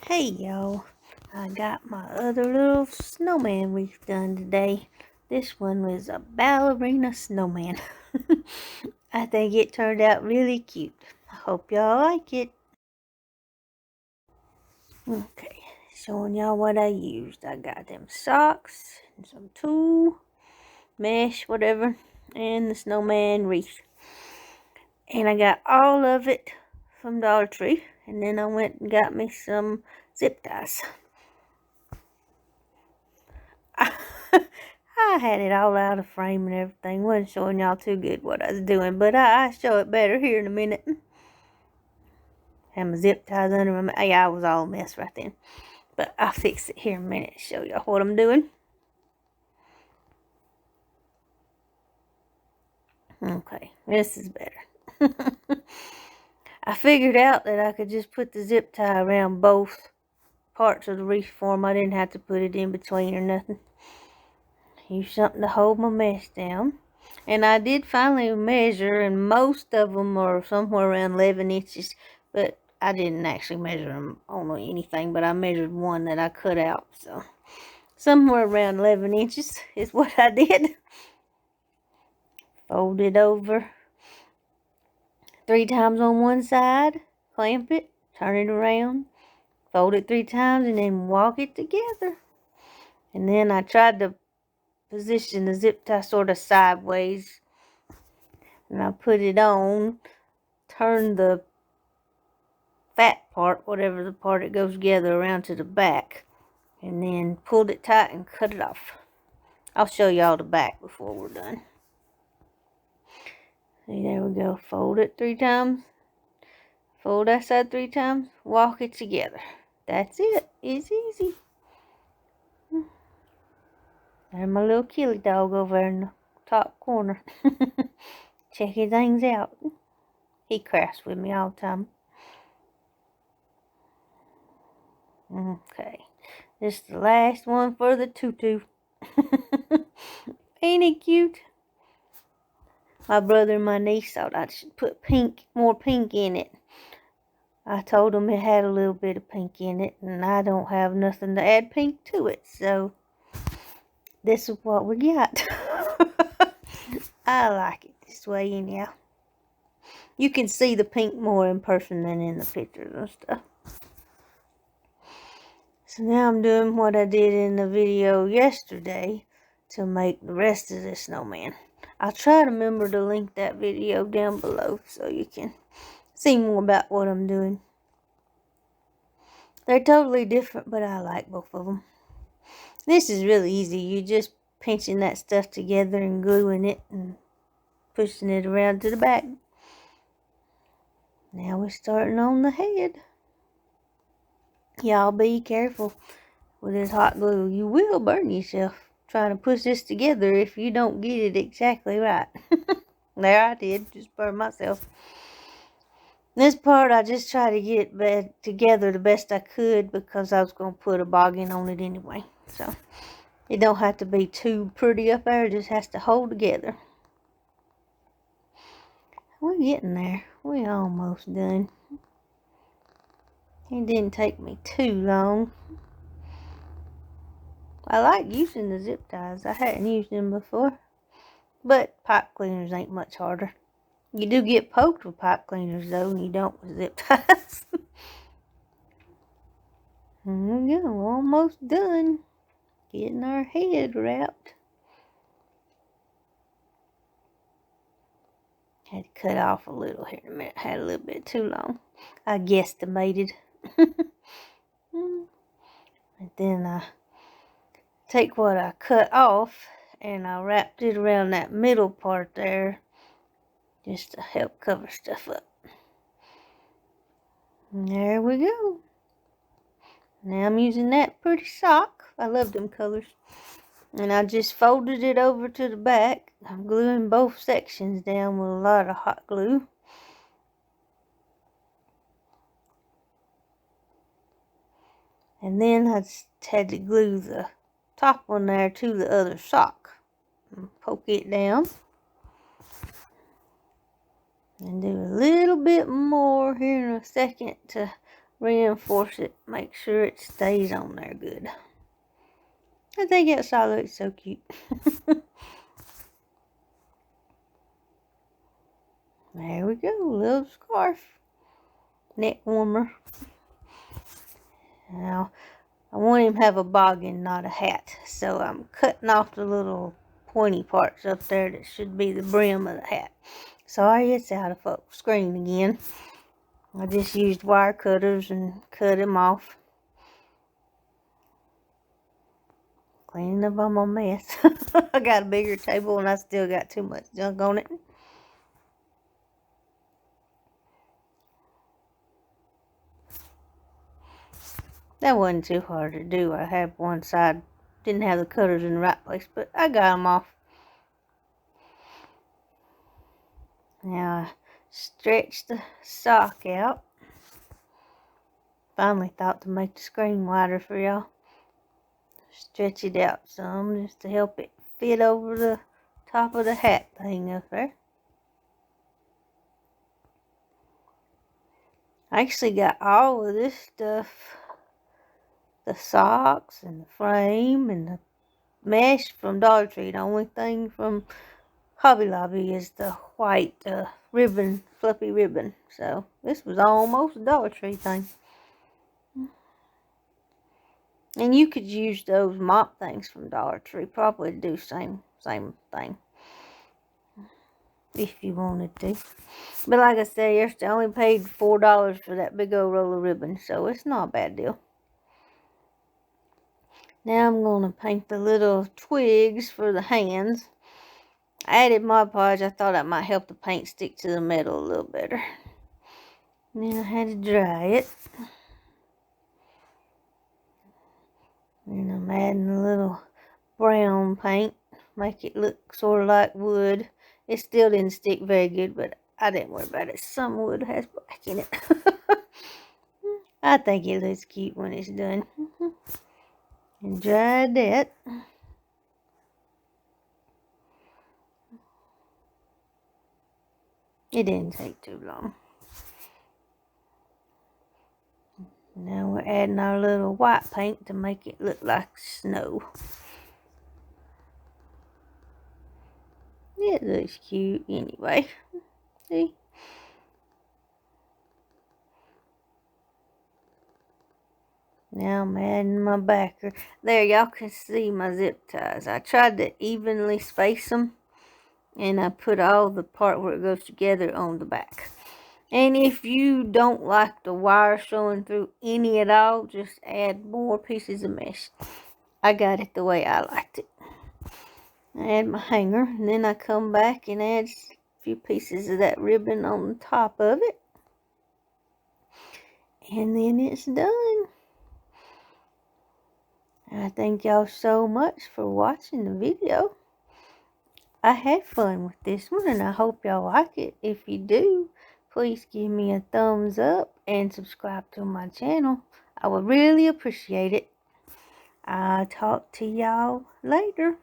Hey y'all, I got my other little snowman wreath done today. This one was a ballerina snowman. I think it turned out really cute. I hope y'all like it. Okay, showing y'all what I used. I got them socks, and some tulle, mesh, whatever, and the snowman wreath. And I got all of it from Dollar Tree. And then I went and got me some zip ties. I had it all out of frame and everything. Wasn't showing y'all too good what I was doing, but I'll show it better here in a minute. Had my zip ties under my... Yeah, I was all a mess right then. But I'll fix it here in a minute and show y'all what I'm doing. Okay, this is better. I figured out that I could just put the zip tie around both parts of the wreath form. I didn't have to put it in between or nothing. Use something to hold my mesh down. And I did finally measure, and most of them are somewhere around 11 inches, but I didn't actually measure them on anything, but I measured one that I cut out, so somewhere around 11 inches is what I did. Fold it over 3 times on one side, clamp it, turn it around, fold it 3 times, and then walk it together. And then I tried to position the zip tie sort of sideways, and I put it on, turn the fat part, whatever the part that goes together, around to the back, and then pulled it tight and cut it off. I'll show y'all the back before we're done. See, there we go. Fold it 3 times, fold that side 3 times, walk it together. That's it. It's easy. There's my little killy dog over there in the top corner. Checking things out. He crafts with me all the time. Okay, this is the last one for the tutu. Ain't it cute? My brother and my niece thought I should put more pink in it. I told them it had a little bit of pink in it, and I don't have nothing to add pink to it, so this is what we got. I like it this way anyhow. You can see the pink more in person than in the pictures and stuff. So now I'm doing what I did in the video yesterday to make the rest of the snowman. I'll try to remember to link that video down below so you can see more about what I'm doing. They're totally different, but I like both of them. This is really easy. You're just pinching that stuff together and gluing it and pushing it around to the back. Now we're starting on the head. Y'all be careful with this hot glue. You will burn yourself trying to push this together if you don't get it exactly right. There I did, just burned myself. This part I just tried to get it together the best I could because I was going to put a boggin on it anyway. So it don't have to be too pretty up there, it just has to hold together. We're getting there. We're almost done. It didn't take me too long. I like using the zip ties. I hadn't used them before. But pipe cleaners ain't much harder. You do get poked with pipe cleaners though, and you don't with zip ties. Here we go, almost done. Getting our head wrapped. Had to cut off a little here in a minute. Had a little bit too long. I guesstimated. And then I take what I cut off and I wrapped it around that middle part there just to help cover stuff up. And there we go. Now I'm using that pretty sock. I love them colors. And I just folded it over to the back. I'm gluing both sections down with a lot of hot glue. And then I just had to glue the top one there to the other sock. And poke it down. And do a little bit more here in a second to reinforce it. Make sure it stays on there good. I think outside looks so cute. There we go. Little scarf. Neck warmer. Now, I want him to have a boggin, not a hat. So I'm cutting off the little pointy parts up there that should be the brim of the hat. Sorry, it's out of screen again. I just used wire cutters and cut him off. Cleaning up all my mess. I got a bigger table and I still got too much junk on it. That wasn't too hard to do. I had one side, didn't have the cutters in the right place, but I got them off. Now I stretched the sock out. Finally thought to make the screen wider for y'all. Stretch it out some just to help it fit over the top of the hat thing up there. I actually got all of this stuff. The socks and the frame and the mesh from Dollar Tree. The only thing from Hobby Lobby is the white ribbon, fluffy ribbon. So this was almost a Dollar Tree thing. And you could use those mop things from Dollar Tree. Probably do same thing. If you wanted to. But like I said yesterday, I only paid $4 for that big old roll of ribbon. So it's not a bad deal. Now I'm going to paint the little twigs for the hands. I added Mod Podge. I thought that might help the paint stick to the metal a little better. And then I had to dry it. And I'm adding a little brown paint. Make it look sort of like wood. It still didn't stick very good, but I didn't worry about it. Some wood has black in it. I think it looks cute when it's done. And dried that. It didn't take too long. Now we're adding our little white paint to make it look like snow. It looks cute anyway. See? Now I'm adding my backer. There, y'all can see my zip ties. I tried to evenly space them. And I put all the part where it goes together on the back. And if you don't like the wire showing through any at all, just add more pieces of mesh. I got it the way I liked it. I add my hanger, and then I come back and add a few pieces of that ribbon on the top of it. And then it's done. I thank y'all so much for watching the video. I had fun with this one, and I hope y'all like it. If you do, please give me a thumbs up and subscribe to my channel. I would really appreciate it. I'll talk to y'all later.